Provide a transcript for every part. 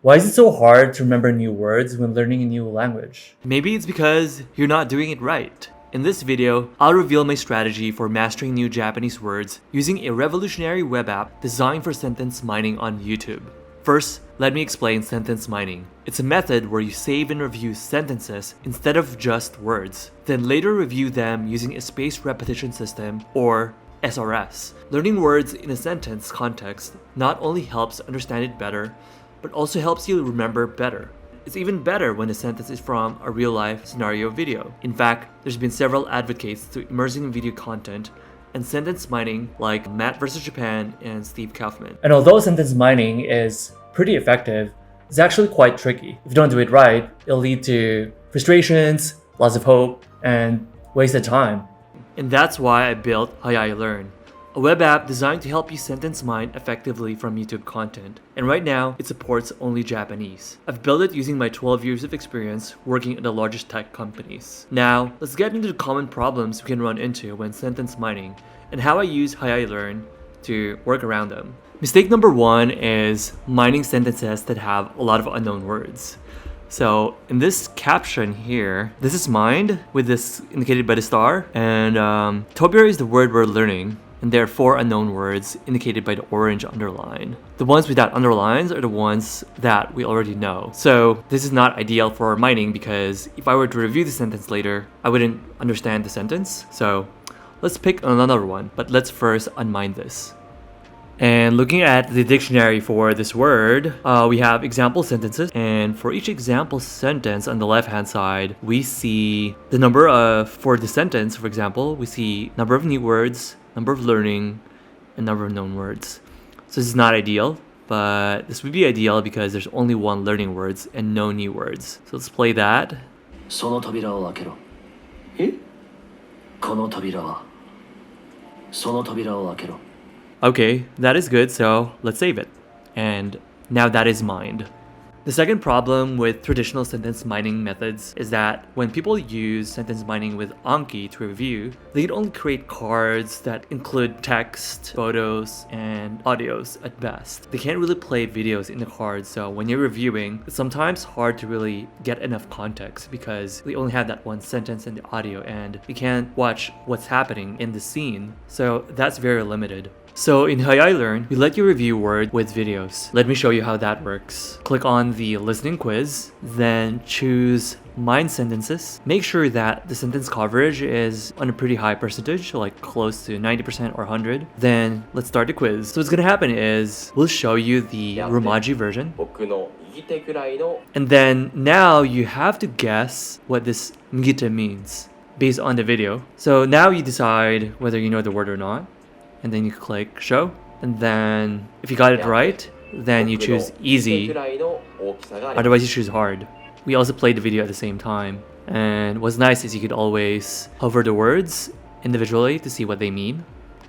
Why is it so hard to remember new words when learning a new language? Maybe it's because you're not doing it right. In this video, I'll reveal my strategy for mastering new Japanese words using a revolutionary web app designed for sentence mining on YouTube. First, let me explain sentence mining. It's a method where you save and review sentences instead of just words, then later review them using a spaced repetition system or SRS. Learning words in a sentence context not only helps understand it better, but also helps you remember better. It's even better when the sentence is from a real-life scenario video. In fact, there's been several advocates to immersing video content and sentence mining like Matt vs. Japan and Steve Kaufman. And although sentence mining is pretty effective, it's actually quite tricky. If you don't do it right, it'll lead to frustrations, loss of hope, and wasted time. And that's why I built HayaiLearn, a web app designed to help you sentence mine effectively from YouTube content. And right now, it supports only Japanese. I've built it using my 12 years of experience working at the largest tech companies. Now, let's get into the common problems we can run into when sentence mining and how I use HayaiLearn to work around them. Mistake number one is mining sentences that have a lot of unknown words. So in this caption here, this is mined with this indicated by the star, and Tobira is the word we're learning. And there are 4 unknown words indicated by the orange underline. The ones without underlines are the ones that we already know. So this is not ideal for mining because if I were to review the sentence later, I wouldn't understand the sentence. So let's pick another one, but let's first unmine this. And looking at the dictionary for this word, we have example sentences. And for each example sentence on the left-hand side, we see the number of, for the sentence, for example, we see number of new words, number of learning, and number of known words. So this is not ideal, but this would be ideal because there's only 1 learning words and no new words. So let's play that. その扉を開けろ。え？この扉は。その扉を開けろ。 Okay, that is good, so let's save it. And now that is mined. The second problem with traditional sentence mining methods is that when people use sentence mining with Anki to review, they can only create cards that include text, photos, and audios at best. They can't really play videos in the cards, so when you're reviewing, it's sometimes hard to really get enough context because they only have that one sentence in the audio and you can't watch what's happening in the scene, so that's very limited. So in HayaiLearn, we let you review words with videos. Let me show you how that works. Click on the listening quiz, then choose mine sentences. Make sure that the sentence coverage is on a pretty high percentage, like close to 90% or 100. Then let's start the quiz. So what's gonna happen is we'll show you the Romaji version. And then now you have to guess what this mgite means based on the video. So now you decide whether you know the word or not. And then you click show, and then if you got it right, then you choose easy, otherwise you choose hard. We also played the video at the same time, and what's nice is you could always hover the words individually to see what they mean.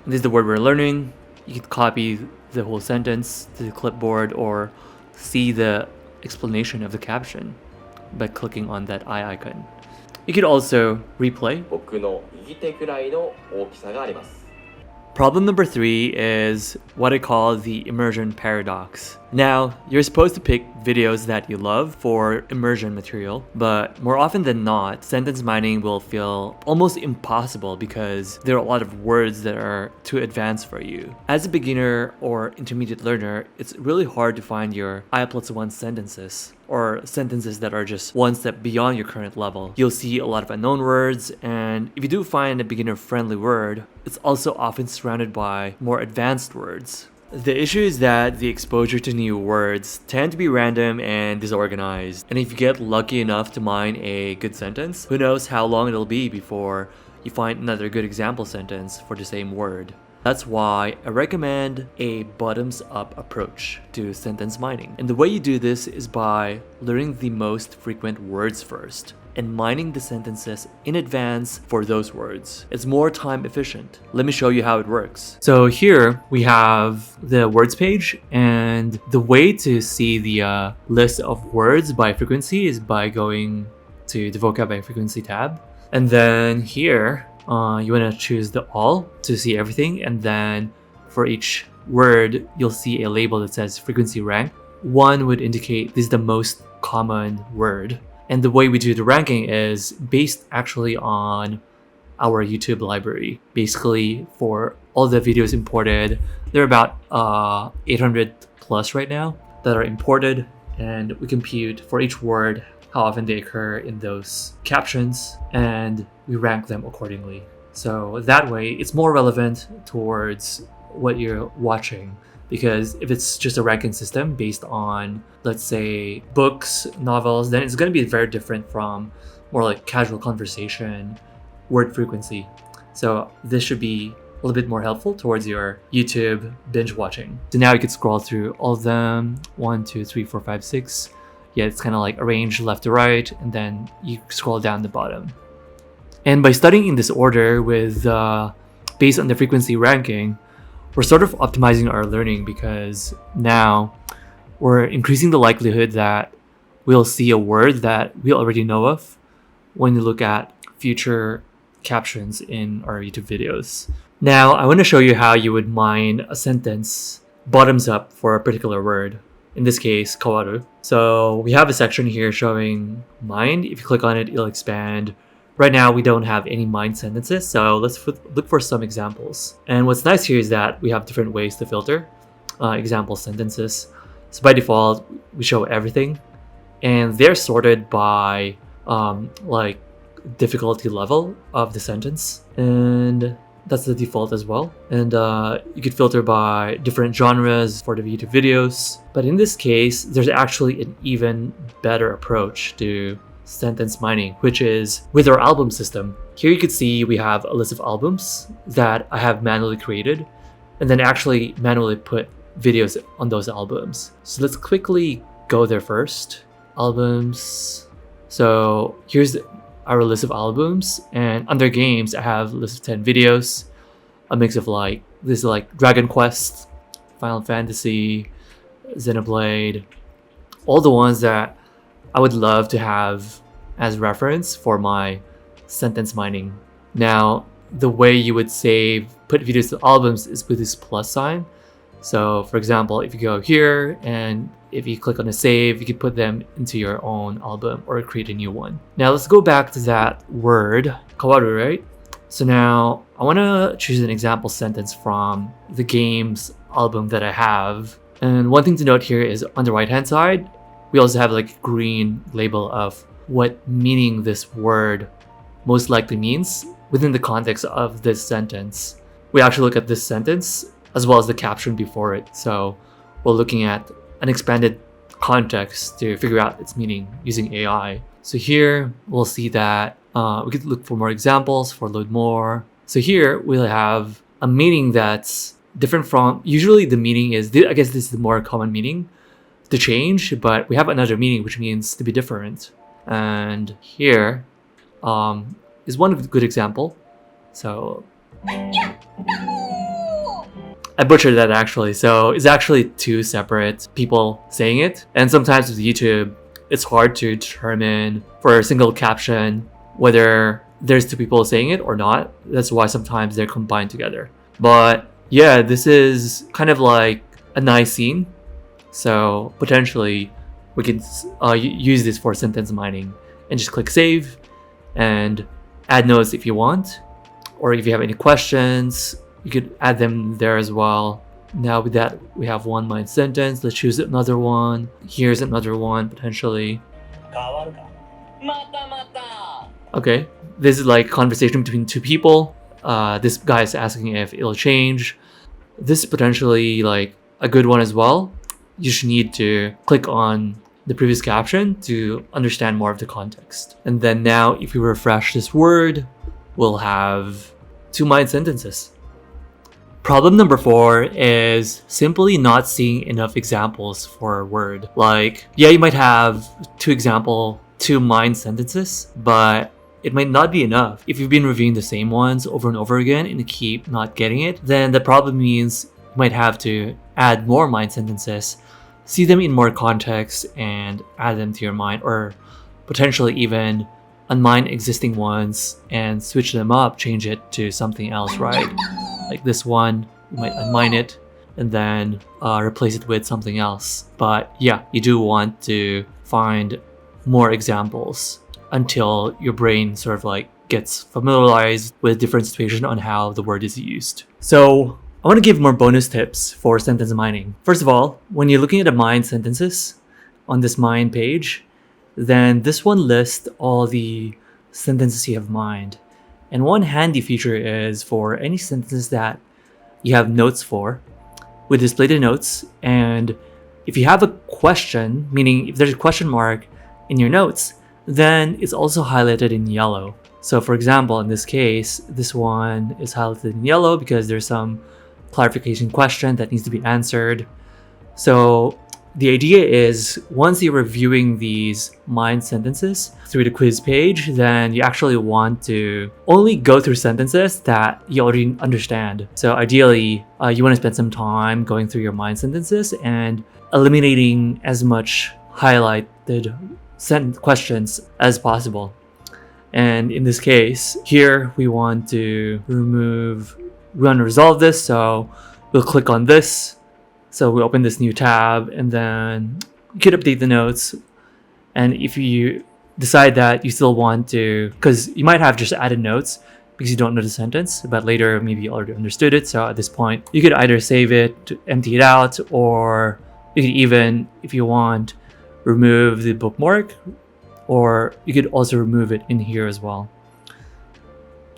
And this is the word we're learning. You could copy the whole sentence to the clipboard or see the explanation of the caption by clicking on that eye icon. You could also replay. Problem number 3 is what I call the Immersion Paradox. Now, you're supposed to pick videos that you love for immersion material, but more often than not, sentence mining will feel almost impossible because there are a lot of words that are too advanced for you. As a beginner or intermediate learner, it's really hard to find your I+1 sentences or sentences that are just one step beyond your current level. You'll see a lot of unknown words, and if you do find a beginner-friendly word, it's also often surrounded by more advanced words. The issue is that the exposure to new words tend to be random and disorganized. And if you get lucky enough to mine a good sentence, who knows how long it'll be before you find another good example sentence for the same word. That's why I recommend a bottoms-up approach to sentence mining. And the way you do this is by learning the most frequent words first and mining the sentences in advance for those words. It's more time efficient. Let me show you how it works. So here we have the words page, and the way to see the list of words by frequency is by going to the vocab by frequency tab. And then here, you want to choose the all to see everything, and then for each word, you'll see a label that says frequency rank. 1 would indicate this is the most common word. And the way we do the ranking is based actually on our YouTube library. Basically, for all the videos imported, there are about 800 plus right now that are imported, and we compute for each word how often they occur in those captions, and we rank them accordingly. So that way, it's more relevant towards what you're watching, because if it's just a ranking system based on, let's say, books, novels, then it's going to be very different from more like casual conversation, word frequency. So this should be a little bit more helpful towards your YouTube binge watching. So now you could scroll through all of them, 1, 2, 3, 4, 5, 6. Yeah, it's kind of like arranged left to right, and then you scroll down the bottom. And by studying in this order with based on the frequency ranking, we're sort of optimizing our learning, because now we're increasing the likelihood that we'll see a word that we already know of when you look at future captions in our YouTube videos. Now, I want to show you how you would mine a sentence bottoms up for a particular word. In this case, kawaru. So we have a section here showing mine. If you click on it, it'll expand. Right now, we don't have any mined sentences, so let's look for some examples. And what's nice here is that we have different ways to filter example sentences. So by default, we show everything, and they're sorted by like difficulty level of the sentence, and that's the default as well. And you could filter by different genres for the YouTube videos. But in this case, there's actually an even better approach to sentence mining, which is with our album system. Here you could see we have a list of albums that I have manually created, and then actually manually put videos on those albums. So let's quickly go there first. Albums. So here's our list of albums, and under games I have a list of 10 videos, a mix of like, this is like Dragon Quest, Final Fantasy, Xenoblade, all the ones that I would love to have as reference for my sentence mining. Now, the way you would put videos to albums is with this plus sign. So for example, if you go here and if you click on a save, you can put them into your own album or create a new one. Now let's go back to that word, kawaru, right? So now I want to choose an example sentence from the game's album that I have. And one thing to note here is on the right hand side, we also have like a green label of what meaning this word most likely means within the context of this sentence. We actually look at this sentence as well as the caption before it. So we're looking at an expanded context to figure out its meaning using AI. So here we'll see that we could look for more examples for load more. So here we'll have a meaning that's different from, usually the meaning is, I guess this is the more common meaning, to change, but we have another meaning which means to be different. And here is one good example. So I butchered that actually. So it's actually two separate people saying it. And sometimes with YouTube, it's hard to determine for a single caption whether there's two people saying it or not. That's why sometimes they're combined together. But yeah, this is kind of like a nice scene. So potentially we can use this for sentence mining and just click save and add notes if you want. Or if you have any questions, you could add them there as well. Now with that, we have one mined sentence. Let's choose another one. Here's another one potentially. Okay, this is like conversation between two people. This guy is asking if it'll change. This is potentially like a good one as well. You should need to click on the previous caption to understand more of the context. And then now if we refresh this word, we'll have two mined sentences. Problem number 4 is simply not seeing enough examples for a word. Like, yeah, you might have two mined sentences, but it might not be enough. If you've been reviewing the same ones over and over again and you keep not getting it, then the problem means you might have to add more mined sentences, see them in more context and add them to your mind, or potentially even unmine existing ones and switch them up, change it to something else, right? Like this one, you might unmine it and then replace it with something else. But yeah, you do want to find more examples until your brain sort of like gets familiarized with different situations on how the word is used. So I want to give more bonus tips for sentence mining. First of all, when you're looking at the mine sentences on this mine page, then this one lists all the sentences you have mined. And one handy feature is for any sentences that you have notes for, we display the notes, and if you have a question, meaning if there's a question mark in your notes, then it's also highlighted in yellow. So for example, in this case, this one is highlighted in yellow because there's some clarification question that needs to be answered. So the idea is once you're reviewing these mined sentences through the quiz page, then you actually want to only go through sentences that you already understand. So ideally, you want to spend some time going through your mined sentences and eliminating as much highlighted questions as possible. And in this case, here we want to resolve this. So we'll click on this. So we open this new tab, and then you could update the notes. And if you decide that you still want to, because you might have just added notes because you don't know the sentence, but later maybe you already understood it. So at this point, you could either save it to empty it out, or you could even, if you want, remove the bookmark, or you could also remove it in here as well.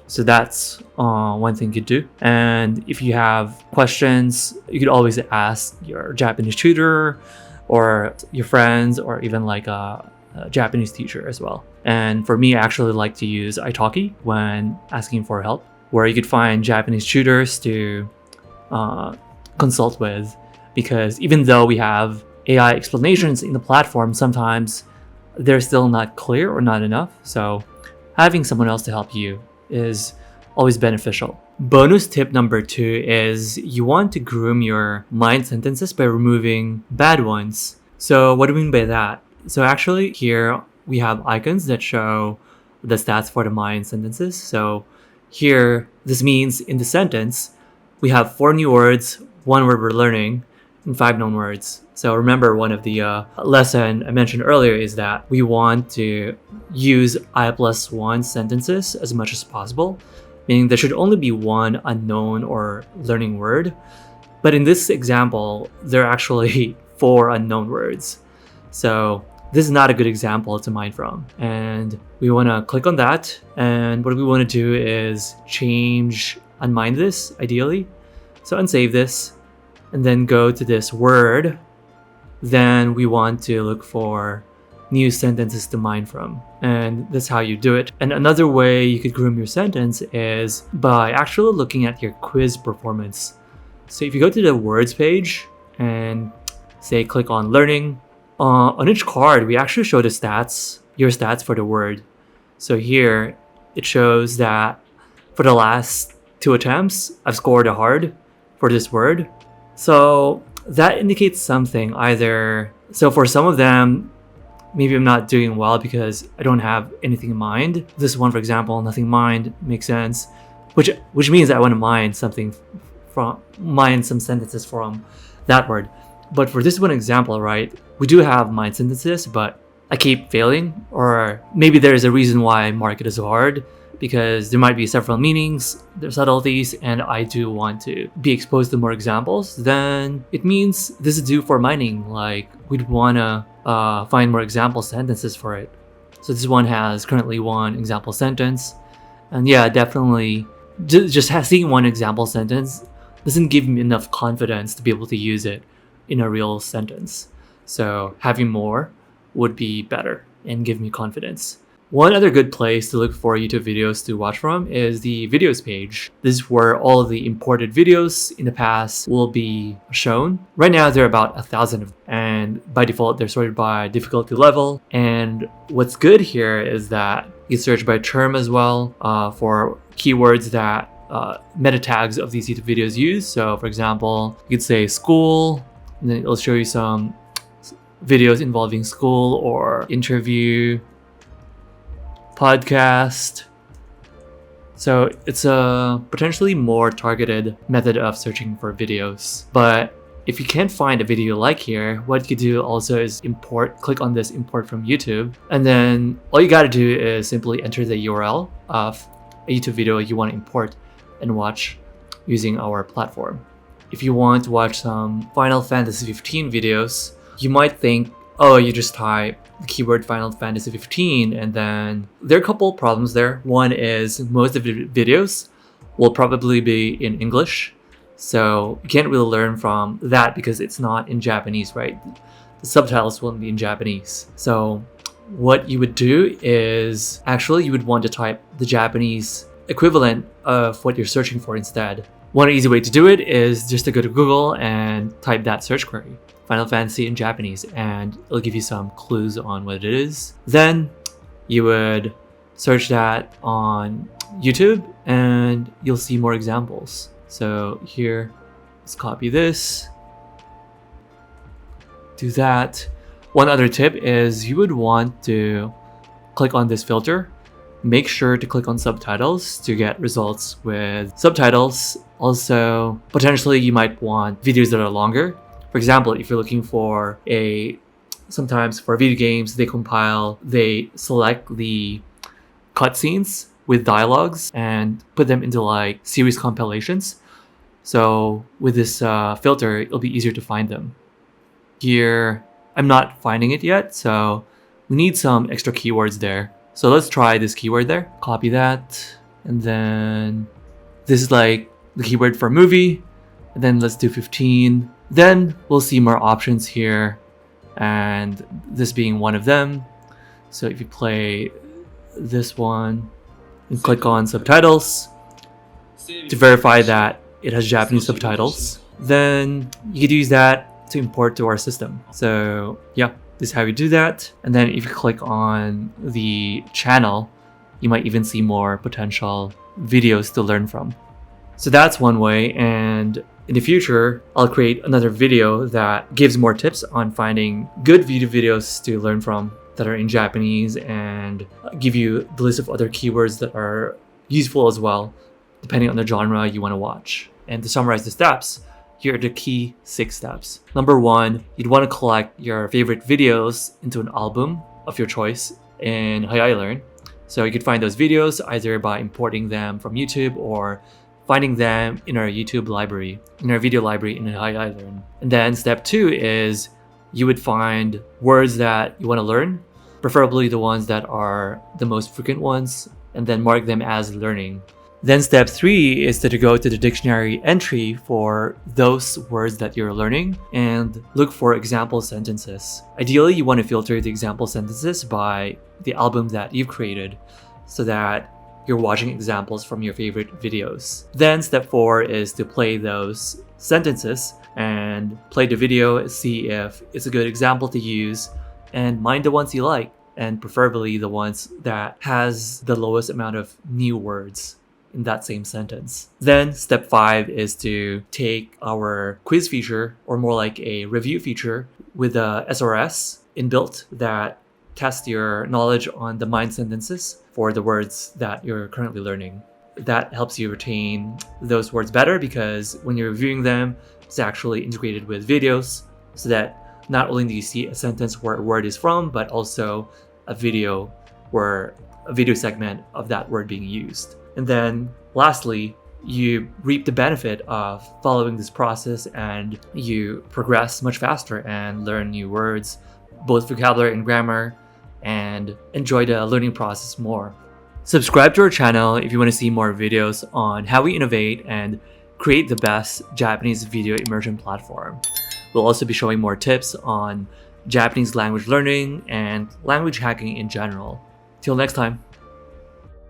So that's one thing you could do. And if you have questions, you could always ask your Japanese tutor or your friends, or even like a Japanese teacher as well. And for me, I actually like to use Italki when asking for help, where you could find Japanese tutors to consult with, because even though we have AI explanations in the platform, sometimes they're still not clear or not enough. So having someone else to help you is always beneficial. Bonus tip number 2 is you want to groom your mined sentences by removing bad ones. So what do we mean by that? So actually here we have icons that show the stats for the mined sentences. So here, this means in the sentence, we have 4 new words, 1 word we're learning, and 5 known words. So remember, one of the lesson I mentioned earlier is that we want to use I+1 sentences as much as possible, meaning there should only be 1 unknown or learning word. But in this example, there are actually 4 unknown words. So this is not a good example to mine from. And we want to click on that. And what we want to do is unmine this ideally. So unsave this, and then go to this word. Then we want to look for new sentences to mine from. And that's how you do it. And another way you could groom your sentence is by actually looking at your quiz performance. So if you go to the words page and say click on learning, on each card we actually show the stats, your stats for the word. So here it shows that for the last 2 attempts, I've scored a hard for this word. So that indicates something. So for some of them, maybe I'm not doing well because I don't have anything in mind. This one, for example, nothing mined, makes sense, which means I want to mine some sentences from that word. But for this one example, right, we do have mined sentences, but I keep failing, or maybe there's a reason why I mark it as hard, because there might be several meanings, there's subtleties, and I do want to be exposed to more examples. Then it means this is due for mining. Like, we'd want to find more example sentences for it. So this one has currently 1 example sentence. And yeah, definitely just seeing 1 example sentence doesn't give me enough confidence to be able to use it in a real sentence. So having more would be better and give me confidence. One other good place to look for YouTube videos to watch from is the videos page. This is where all of the imported videos in the past will be shown. Right now, there are about 1,000 of them, and by default, they're sorted by difficulty level. And what's good here is that you search by term as well for keywords that meta tags of these YouTube videos use. So for example, you could say school, and then it'll show you some videos involving school, or interview, podcast, So it's a potentially more targeted method of searching for videos. But if you can't find a video you like here, what you do also is click on this import from YouTube. And then all you gotta do is simply enter the URL of a YouTube video you want to import and watch using our platform. If you want to watch some Final Fantasy 15 videos, you might think, oh, you just type the keyword Final Fantasy 15, and then there are a couple problems there. One is most of the videos will probably be in English. So you can't really learn from that because it's not in Japanese, right? The subtitles won't be in Japanese. So what you would do is actually you would want to type the Japanese equivalent of what you're searching for instead. One easy way to do it is just to go to Google and type that search query, Final Fantasy in Japanese, and it'll give you some clues on what it is. Then you would search that on YouTube and you'll see more examples. So here, let's copy this, do that. One other tip is you would want to click on this filter. Make sure to click on subtitles to get results with subtitles. Also, potentially you might want videos that are longer. For example, if you're looking for sometimes for video games, they select the cutscenes with dialogues and put them into like series compilations. So with this filter, it'll be easier to find them. Here, I'm not finding it yet, so we need some extra keywords there. So let's try this keyword there. Copy that. And then this is like the keyword for movie. And then let's do 15. Then we'll see more options here. And this being one of them. So if you play this one and click on subtitles to verify that it has Japanese subtitles, then you could use that to import to our system. So yeah, this is how you do that. And then if you click on the channel, you might even see more potential videos to learn from. So that's one way. And in the future, I'll create another video that gives more tips on finding good videos to learn from that are in Japanese and give you the list of other keywords that are useful as well, depending on the genre you want to watch. And to summarize the steps, here are the key 6 steps. Number 1, you'd want to collect your favorite videos into an album of your choice in HayaiLearn. So you could find those videos either by importing them from YouTube or finding them in our YouTube library, in our video library in HayaiLearn. And then step 2 is you would find words that you want to learn, preferably the ones that are the most frequent ones, and then mark them as learning. Then step 3 is to go to the dictionary entry for those words that you're learning and look for example sentences. Ideally, you want to filter the example sentences by the album that you've created so that you're watching examples from your favorite videos. Then step 4 is to play those sentences and play the video, see if it's a good example to use, and mind the ones you like, and preferably the ones that has the lowest amount of new words in that same sentence. Then step 5 is to take our quiz feature, or more like a review feature, with a SRS inbuilt that tests your knowledge on the mind sentences for the words that you're currently learning. That helps you retain those words better because when you're reviewing them, it's actually integrated with videos so that not only do you see a sentence where a word is from, but also a video segment of that word being used. And then lastly, you reap the benefit of following this process and you progress much faster and learn new words, both vocabulary and grammar, and enjoy the learning process more. Subscribe to our channel if you want to see more videos on how we innovate and create the best Japanese video immersion platform. We'll also be showing more tips on Japanese language learning and language hacking in general. Till next time.